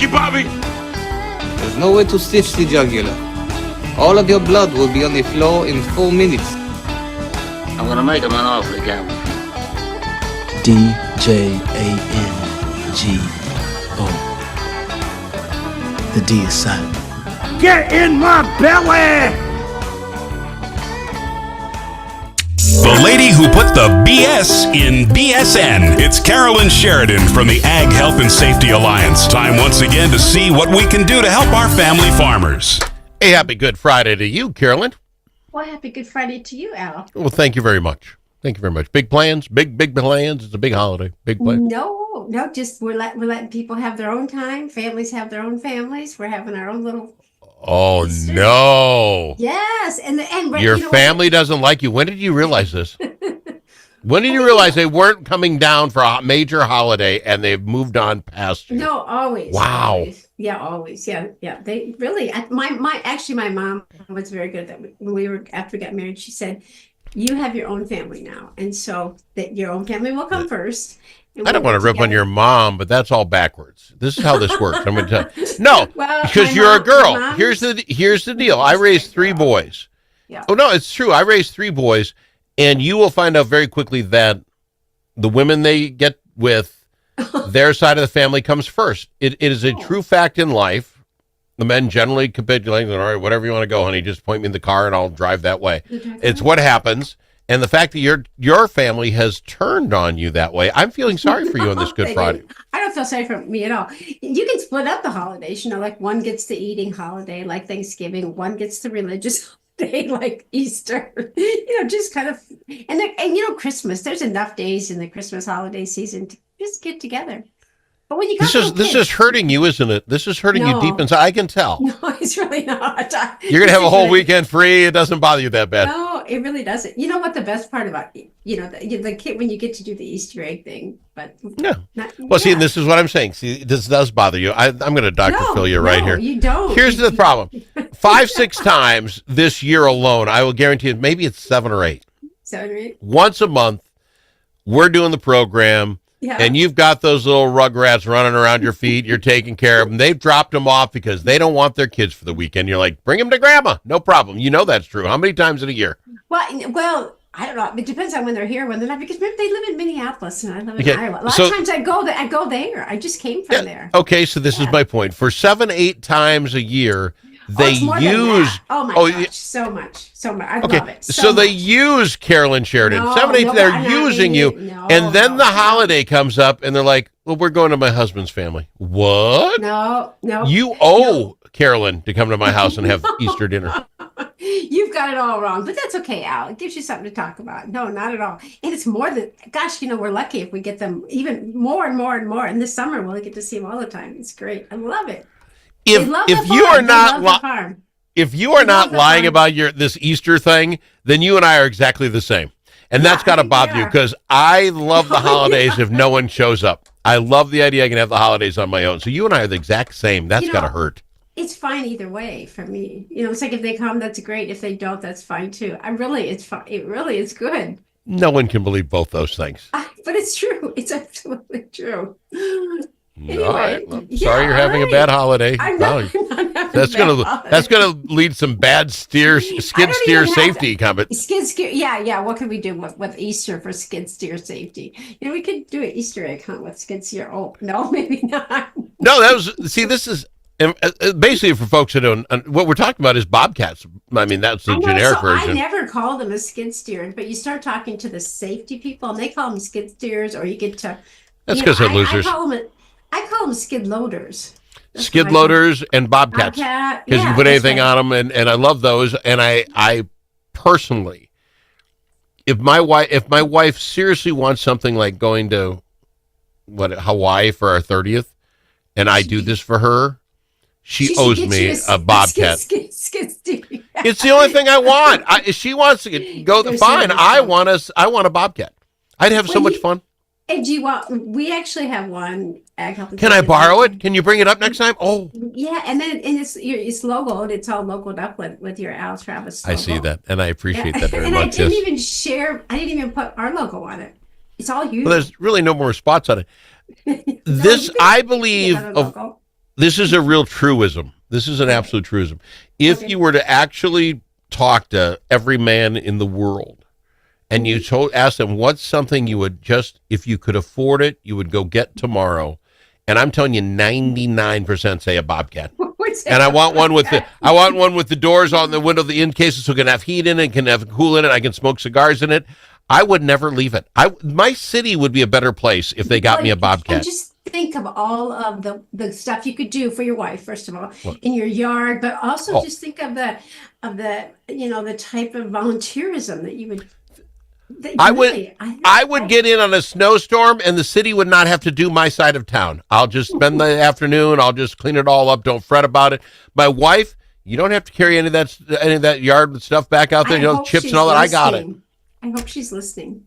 you, Bobby. There's nowhere to stitch the jugular. All of your blood will be on the floor in 4 minutes. I'm gonna make him an offer again. D-J-A-N-G-O. The D is silent. Get in my belly! The lady who put the BS in BSN. It's Carolyn Sheridan from the Ag Health and Safety Alliance. Time once again to see what we can do to help our family farmers. Hey, happy Good Friday to you, Carolyn. Well, happy Good Friday to you, Al. Well, thank you very much. Thank you very much. Big plans, big plans. It's a big holiday. Big plans. No, just we're letting people have their own time. Families have their own families. We're having our own little. Oh no! Yes, and your family doesn't like you. When did you realize this? When did you realize they weren't coming down for a major holiday and they've moved on past you? No, always. Wow. Always. Yeah, always. Yeah. They really. My mom was very good. That when after we got married, she said, "You have your own family now, and so that your own family will come first." I don't want to rip on your mom, but that's all backwards. This is how this works. I'm going to tell you. No, well, because you're a girl. Here's the deal. I raised 3 boys. Yeah. Oh, no, it's true. I raised 3 boys, and you will find out very quickly that the women they get with, their side of the family comes first. It is a true fact in life. The men generally capitulate. All right, whatever you want to go, honey, just point me in the car and I'll drive that way. It's what happens. And the fact that your family has turned on you that way, I'm feeling sorry for you on this Good Friday. I don't feel sorry for me at all. You can split up the holidays, like one gets the eating holiday, like Thanksgiving, one gets the religious holiday, like Easter, just kind of, and Christmas, there's enough days in the Christmas holiday season to just get together. But when you got this is hurting you, isn't it? This is hurting you deep inside. I can tell. No, it's really not. You're gonna have a whole weekend free. It doesn't bother you that bad. No, it really doesn't. You know what the best part about the kid when you get to do the Easter egg thing, but yeah. See, and this is what I'm saying. See, this does bother you. I'm going to Dr. Phil you right here. You don't. Here's the problem: 5-6 times this year alone, I will guarantee it. Maybe it's 7 or 8. 7 or 8. Once a month, we're doing the program. Yeah. And you've got those little rugrats running around your feet. You're taking care of them. They've dropped them off because they don't want their kids for the weekend. You're like, bring them to grandma. No problem. You know that's true. How many times in a year? Well, I don't know. It depends on when they're here, when they're not. Because remember, they live in Minneapolis and I live in Iowa. A lot of times I go there. I just came from there. Okay, so this is my point. For 7-8 times a year, they use. Oh my gosh, so much. I love it. So they use Carolyn Sheridan. 7-8, they're using you, and then the holiday comes up, and they're like, "Well, we're going to my husband's family." What? No. You owe Carolyn to come to my house and have Easter dinner. You've got it all wrong, but that's okay, Al. It gives you something to talk about. No, not at all. And it's more than, gosh, we're lucky if we get them even more and more and more. And this summer, we'll get to see them all the time. It's great. I love it. If you are not lying about this Easter thing, then you and I are exactly the same. And that's got to bother you because I love the holidays if no one shows up. I love the idea I can have the holidays on my own. So you and I are the exact same. That's got to hurt. It's fine either way for me. It's like if they come, that's great. If they don't, that's fine too. It's fine. It really is good. No one can believe both those things. But it's true. It's absolutely true. Anyway, all right. Well, sorry you're having a bad holiday. I'm not that's gonna lead some bad skid steer safety comment. Skid steer, yeah. What could we do with Easter for skid steer safety? We could do an Easter egg hunt with skid steer. Oh no, maybe not. No, this is basically for folks who don't. What we're talking about is bobcats. I mean, that's the generic version. I never call them a skid steer, but you start talking to the safety people, and they call them skid steers, or you get to. That's because they're losers. I call them skid loaders. Skid loaders and bobcats because you can put anything on them, and I love those. And I personally, if my wife seriously wants something like going to Hawaii for our 30th, and I do this for her, she owes me a bobcat. It's the only thing I want. If she wants to go, fine. I want a bobcat. I'd have so much fun. And do you want? We actually have one. Can I borrow it? Can you bring it up next time? Oh, yeah, and it's logoed. It's all logoed up with your Al Travis logo. I see that, and I appreciate that very much. I didn't even put our logo on it. It's all you. Well, there's really no more spots on it. This, I believe, This is a real truism. This is an absolute truism. If you were to actually talk to every man in the world and you ask them what's something you would just, if you could afford it, you would go get tomorrow. And I'm telling you, 99% say a Bobcat. And I want one with the doors on the window, the in cases, so it can have heat in it, can have cool in it. I can smoke cigars in it. I would never leave it. My city would be a better place if they got me a Bobcat. And just think of all of the stuff you could do for your wife, first of all, in your yard, but also just think of the the type of volunteerism that you would. I would get in on a snowstorm, and the city would not have to do my side of town. I'll just spend the afternoon. I'll just clean it all up. Don't fret about it. My wife, you don't have to carry any of that yard stuff back out there. Chips and all that. I got it. I hope she's listening.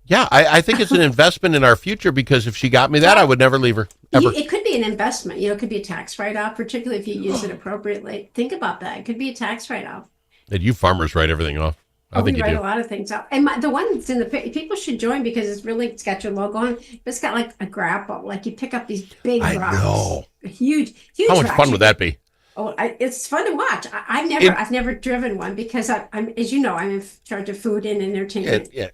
Yeah, I think it's an investment in our future, because if she got me that, I would never leave her, ever. It could be an investment. It could be a tax write-off, particularly if you use it appropriately. Think about that. It could be a tax write-off. And you farmers write everything off. I think we you write do. A lot of things out. And the one that's in the people should join, because it's got your logo on it. It's got like a grapple. Like you pick up these big rocks. I know. Huge. How much fun would that be? Oh, it's fun to watch. I've never driven one, because I'm, as you know, I'm in charge of food and entertainment. Yeah.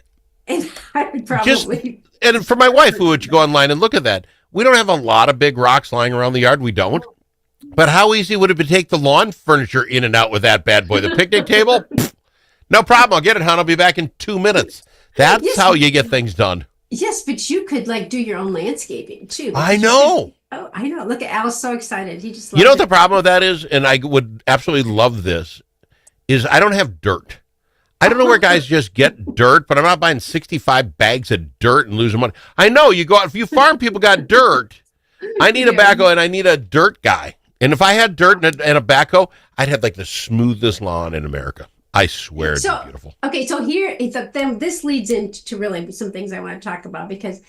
And I would probably. And for my wife, who would go online and look at that? We don't have a lot of big rocks lying around the yard. We don't. But how easy would it be to take the lawn furniture in and out with that bad boy? The picnic table? No problem. I'll get it, hon. I'll be back in 2 minutes. That's how you get things done. Yes, but you could do your own landscaping too. I know. I know. Look at Al's so excited. He just. You know what the problem with that is, and I would absolutely love this, is I don't have dirt. I don't know where guys just get dirt, but I'm not buying 65 bags of dirt and losing money. I know you go out, if you farm people got dirt, I need a backhoe and I need a dirt guy. And if I had dirt and a backhoe, I'd have the smoothest lawn in America. I swear it's beautiful. Okay, so here this leads into really some things I want to talk about, because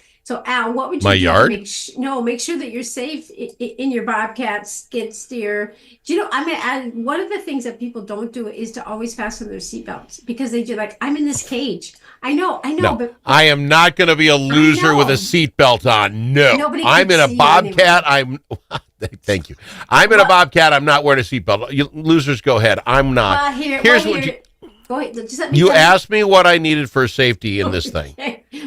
Al, what would you do? My yard? Make sure that you're safe in your Bobcat, skid steer. I'm going to add, one of the things that people don't do is to always fasten their seatbelts, because they do I'm in this cage. I know, no, but I am not going to be a loser with a seatbelt on. No, I'm in a Bobcat. Thank you. I'm in a Bobcat. I'm not wearing a seatbelt. You losers, go ahead. I'm not. Here's what go ahead. You asked me what I needed for safety in this thing.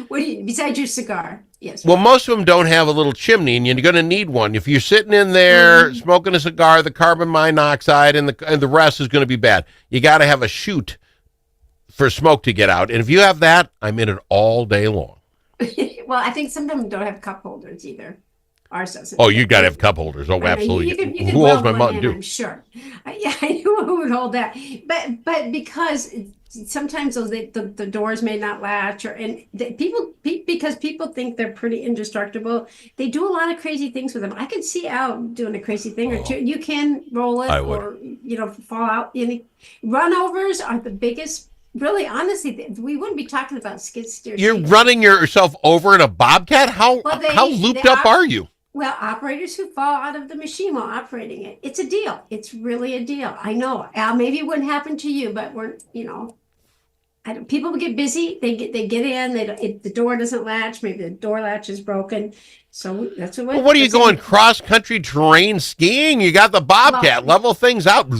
What do you, besides your cigar? Yes. Well, most of them don't have a little chimney, and you're going to need one. If you're sitting in there smoking a cigar, the carbon monoxide and the rest is going to be bad. You got to have a chute for smoke to get out. And if you have that, I'm in it all day long. Well, I think some of them don't have cup holders either. Ours doesn't. Oh, you got to have cup holders. Oh, absolutely. You who holds my Mountain Dew? I'm sure. I knew who would hold that. But because sometimes the doors may not latch, because people think they're pretty indestructible, they do a lot of crazy things with them. I could see Al doing a crazy thing or two. You can roll it or fall out. Runovers are the biggest. Really, honestly, we wouldn't be talking about skid steers. You're running yourself over in a Bobcat? How looped up are you? Well, operators who fall out of the machine while operating it. It's a deal. It's really a deal. I know. Al, maybe it wouldn't happen to you, but people get busy. They get in. The door doesn't latch. Maybe the door latch is broken. So that's what. Well, what are you going cross-country terrain skiing? You got the Bobcat. Level things out.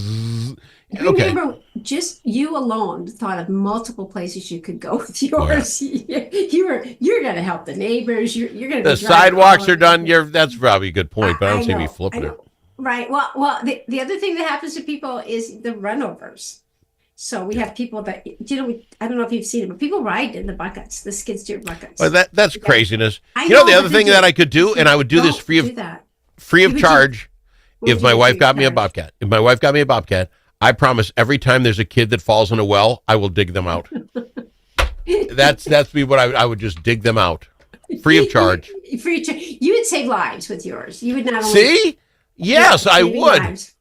Okay. Remember, just you alone thought of multiple places you could go with yours. You're going to help the neighbors. You're going to. The sidewalks are done. That's probably a good point, but I don't see me flipping it. Right. Well. The other thing that happens to people is the runovers. So we have people that I don't know if you've seen it, but people ride in the buckets, the skid steer buckets. Well, that's craziness. The other thing that I could do, and I would do this free of charge, if my wife got me a Bobcat. If my wife got me a Bobcat. I promise every time there's a kid that falls in a well, I will dig them out. That's me what I would just dig them out. Free of charge. You would save lives with yours. You would not only see? Yes, I would. Lives.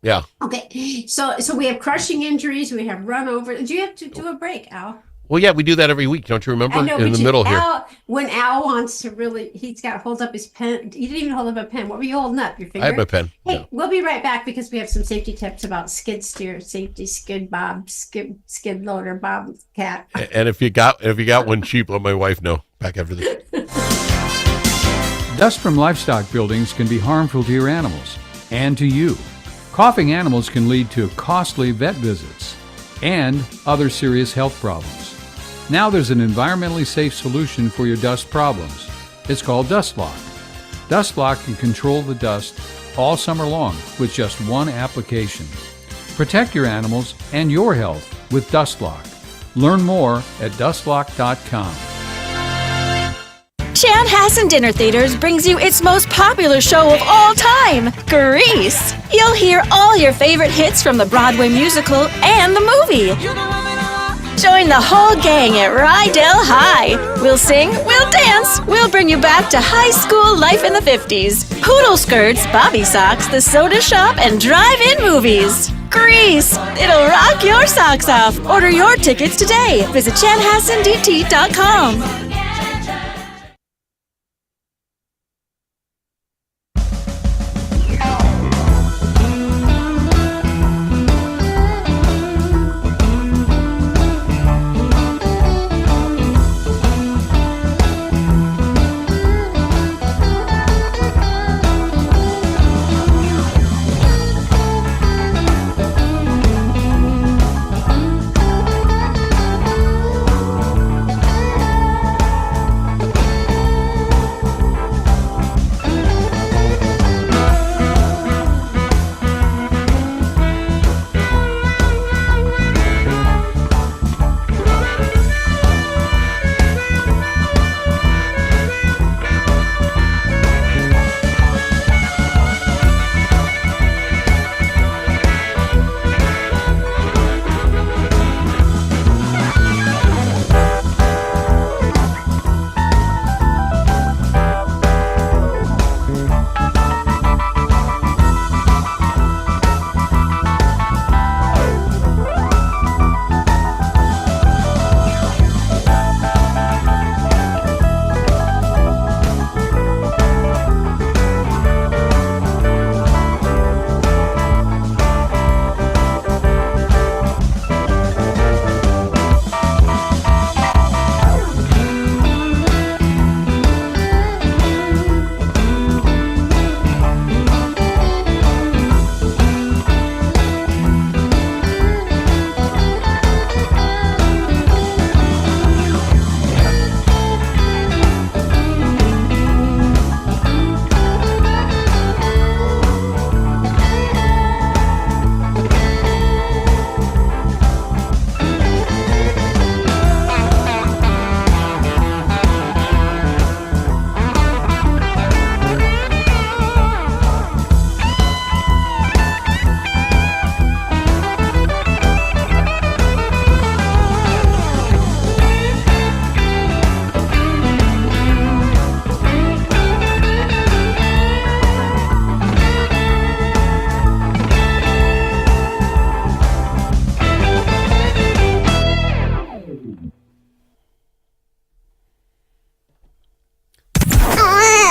Yeah. Okay. So we have crushing injuries, we have run over. Do you have to do a break, Al? Well, yeah, we do that every week. Don't you remember? I know, in the middle here. When Al wants to he's got to hold up his pen. You didn't even hold up a pen. What were you holding up? Your finger? I have a pen. Hey, We'll be right back because we have some safety tips about skid steer, safety, skid loader, Bobcat. And if you got one cheap, let my wife know. Back after this. Dust from livestock buildings can be harmful to your animals. and to you. Coughing animals can lead to costly vet visits and other serious health problems. Now there's an environmentally safe solution for your dust problems. It's called Dust Lock. Dust Lock can control the dust all summer long with just one application. Protect your animals and your health with Dust Lock. Learn more at dustlock.com. Chanhassen Dinner Theaters brings you its most popular show of all time, Grease. You'll hear all your favorite hits from the Broadway musical and the movie. Join the whole gang at Rydell High. We'll sing, we'll dance, we'll bring you back to high school life in the 50s. Poodle skirts, bobby socks, the soda shop, and drive-in movies. Grease! It'll rock your socks off. Order your tickets today. Visit chanhassendt.com.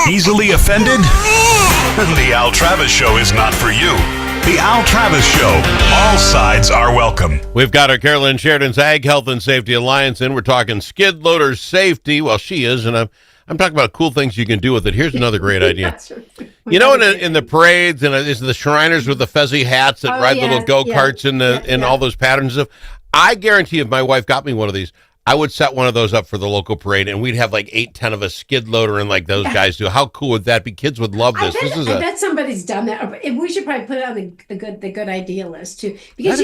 Easily offended? The Al Travis Show is not for you. The Al Travis Show. All sides are welcome. We've got our Carolyn Sheridan's Ag Health and Safety Alliance in. We're talking skid loader safety. Well, she is, and I'm talking about cool things you can do with it. Here's another great idea. You know, in the parades and is the Shriners with the fezzy hats that ride little go-karts in all those patterns of. I guarantee if my wife got me one of these, I would set one of those up for the local parade, and we'd have like 8-10 of a skid loader and like those guys do. How cool would that be? Kids would love this. I bet somebody's done that. We should probably put it on the good idea list too, because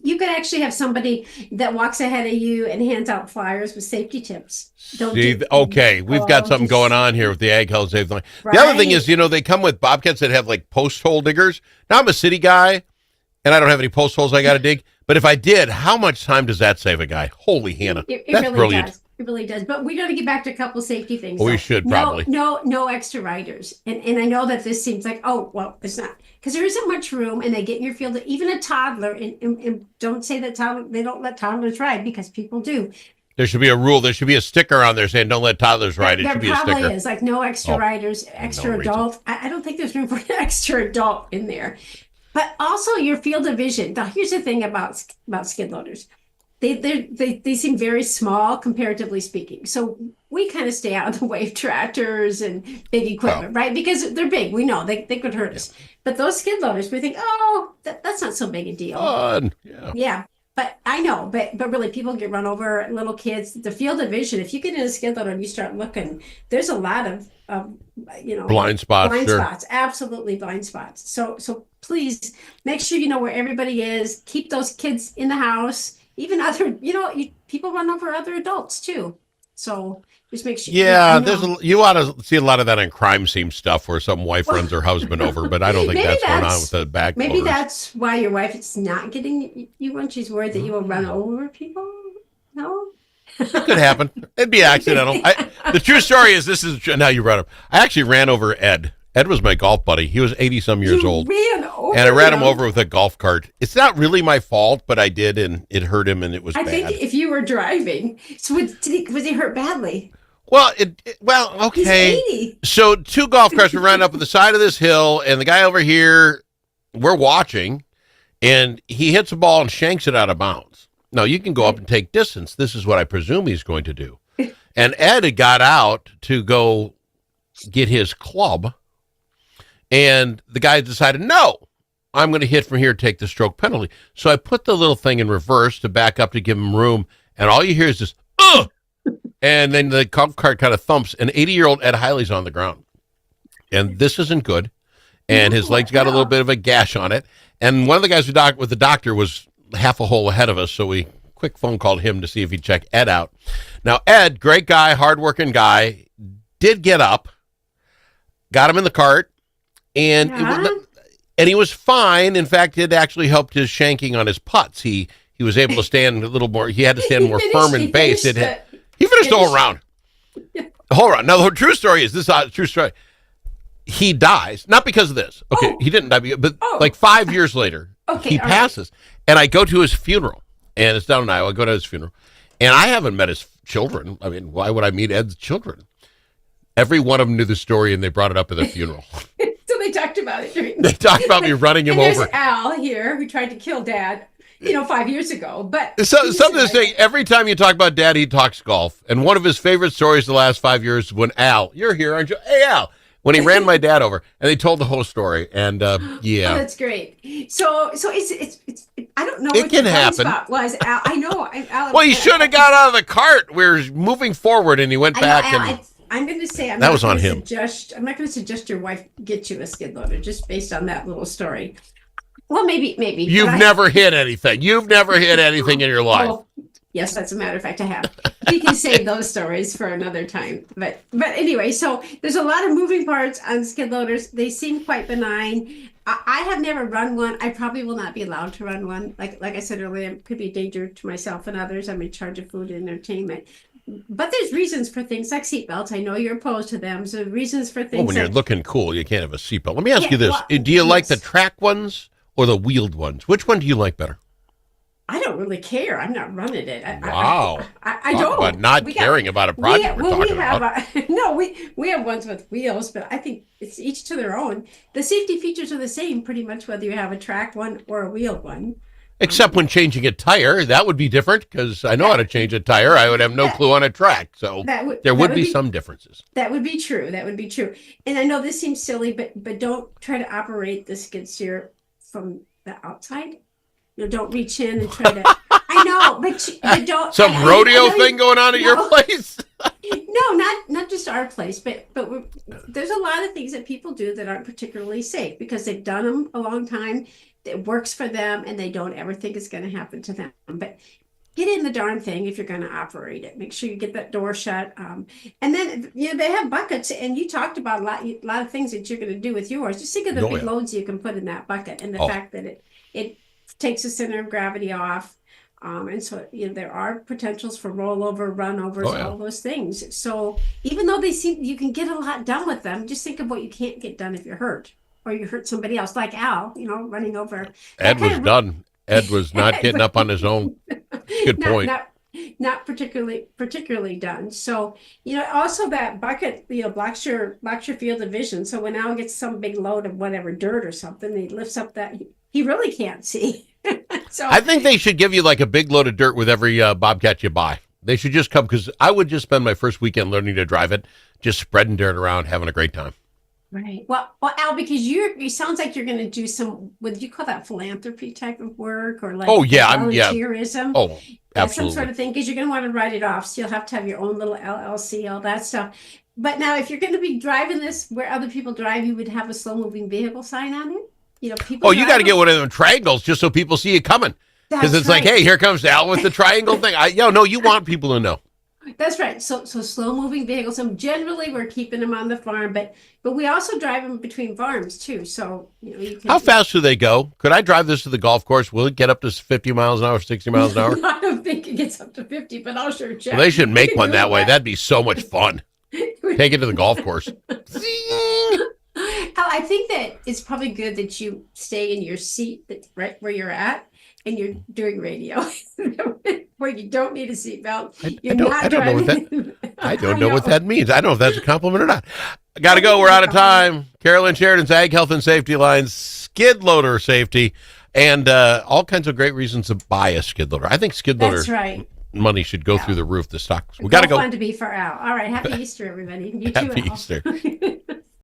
you could actually have somebody that walks ahead of you and hands out flyers with safety tips. We've got something going on here with the Ag Health Safety Line. Right. The other thing is, they come with bobcats that have like post hole diggers. Now I'm a city guy, and I don't have any post holes I got to dig. But if I did, how much time does that save a guy? Holy Hannah. That's really brilliant. Does. It really does. But we got to get back to a couple safety things. We should probably. No extra riders. And I know that this seems like, it's not. Because there isn't much room, and they get in your field. Even a toddler, and don't say that they don't let toddlers ride, because people do. There should be a rule. There should be a sticker on there saying don't let toddlers ride. It should be a sticker. There probably is. Like no extra riders, extra adult. I don't think there's room for an extra adult in there. But also your field of vision. Now, here's the thing about skid loaders. they seem very small comparatively speaking. So we kind of stay out of the way of tractors and big equipment, right? Because they're big. We know they could hurt us. But those skid loaders, we think, oh, that's not so big a deal. Fun. Yeah. But I know, but really, people get run over. Little kids, the field of vision. If you get in a skid loader and you start looking, there's a lot of blind spots. Blind spots, absolutely blind spots. So please make sure you know where everybody is. Keep those kids in the house. Even other, people run over other adults too. So just make sure. Yeah, you ought to see a lot of that on crime scene stuff where some wife runs her husband over, but I don't think that's going on with the back. Maybe that's why your wife is not getting you when she's worried that you will run over people. No. It could happen. It'd be accidental. The true story is now you brought him. I actually ran over Ed. Ed was my golf buddy. He was 80-some years old. Ran over and I ran him over with a golf cart. It's not really my fault, but I did, and it hurt him, and it was bad. I think if you were driving, so was he hurt badly? Well, okay. He's 80. So 2 golf carts were running up at the side of this hill, and the guy over here, we're watching, and he hits a ball and shanks it out of bounds. Now, you can go up and take distance. This is what I presume he's going to do. And Ed had got out to go get his club, and the guy decided, no, I'm going to hit from here, take the stroke penalty. So I put the little thing in reverse to back up to give him room, and all you hear is this, ugh! And then the golf cart kind of thumps, and 80-year-old Ed Hiley's on the ground. And this isn't good. And his leg's got a little bit of a gash on it. And one of the guys with the doctor was half a hole ahead of us, so we quick phone called him to see if he'd check Ed out. Now, Ed, great guy, hardworking guy, did get up, got him in the cart, and he was fine. In fact, it actually helped his shanking on his putts. He was able to stand a little more. He had to stand more firm in base. He finished the whole round. Whole round. Now, the true story is this: true story. He dies not because of this. Okay, he didn't die, but like 5 years later, he passes, and I go to his funeral, and it's down in Iowa. I go to his funeral, and I haven't met his children. I mean, why would I meet Ed's children? Every one of them knew the story, and they brought it up at the funeral. So they talked about it. They talked about me running him over. There's Al here who tried to kill Dad, 5 years ago. But some of this thing, every time you talk about Dad, he talks golf. And one of his favorite stories the last 5 years when Al, you're here, aren't you? Hey, Al. When he ran my dad over, and they told the whole story, and yeah, oh, that's great. So it's I don't know. It can happen. Was Al? I know. Al, well, he should have got out of the cart. We were moving forward, and he went back. I'm going to say that was on him. I'm not going to suggest your wife get you a skid loader just based on that little story. Well, maybe. You've never hit anything. You've never hit anything in your life. Well, yes, as a matter of fact, I have. We can save those stories for another time. But anyway, so there's a lot of moving parts on skid loaders. They seem quite benign. I have never run one. I probably will not be allowed to run one. Like I said earlier, it could be a danger to myself and others. I'm in charge of food and entertainment. But there's reasons for things like seatbelts. I know you're opposed to them. So reasons for things. Well, when you're looking cool, you can't have a seatbelt. Let me ask you this. Do you like the track ones or the wheeled ones? Which one do you like better? I don't really care. I'm not running it. Wow. I don't. But not caring about a project we're talking about. We have ones with wheels, but I think it's each to their own. The safety features are the same pretty much whether you have a track one or a wheeled one. Except when changing a tire, that would be different because I know how to change a tire. I would have no clue on a track. So there would be some differences. That would be true. And I know this seems silly, but don't try to operate the skid steer from the outside. Don't reach in and try to. I know, but don't. Some rodeo thing going on at your place? No, not just our place, but there's a lot of things that people do that aren't particularly safe because they've done them a long time. It works for them, and they don't ever think it's going to happen to them. But get in the darn thing if you're going to operate it. Make sure you get that door shut. And then they have buckets, and you talked about a lot of things that you're going to do with yours. Just think of the big loads you can put in that bucket, and the fact that it takes the center of gravity off. And so, there are potentials for rollover, runovers, all those things. So even though you can get a lot done with them, just think of what you can't get done if you're hurt or you hurt somebody else, like Al, running over. Ed was done. Ed was not getting up on his own. Good point. Not particularly done. So, also that bucket, blocks your field of vision. So when Al gets some big load of whatever dirt or something, he lifts up that he really can't see. So I think they should give you like a big load of dirt with every Bobcat you buy. They should just come, because I would just spend my first weekend learning to drive it, just spreading dirt around, having a great time. right. Well, Al, because it sounds like you're going to do some, what do you call that, philanthropy type of work, or like volunteerism? Oh, That's some absolutely. sort of thing, because you're going to want to write it off. So you'll have to have your own little LLC, all that stuff. But now, if you're going to be driving this where other people drive, you would have a slow moving vehicle sign on it. You know, people. Oh, you got to get one of them triangles just so people see you coming. Because it's like, hey, here comes Al with the triangle thing. No, you want people to know. That's right. So slow moving vehicles. And generally, we're keeping them on the farm, but we also drive them between farms too. So you can. How fast do they go? Could I drive this to the golf course? Will it get up to 50 miles an hour, 60 miles an hour? I don't think it gets up to 50, but I'll sure check. Well, they should make one that way. That'd be so much fun. Take it to the golf course. I think that it's probably good that you stay in your seat right where you're at, and you're doing radio where you don't need a seatbelt. I don't know what that means. I don't know if that's a compliment or not. I got to go. We're out of time. Carolyn Sheridan's Ag Health and Safety Lines, skid loader safety, and all kinds of great reasons to buy a skid loader. I think skid loader money should go through the roof. The stocks. We got to go. Fun to be for Al. All right. Happy Easter, everybody. You too, Happy Al. Easter.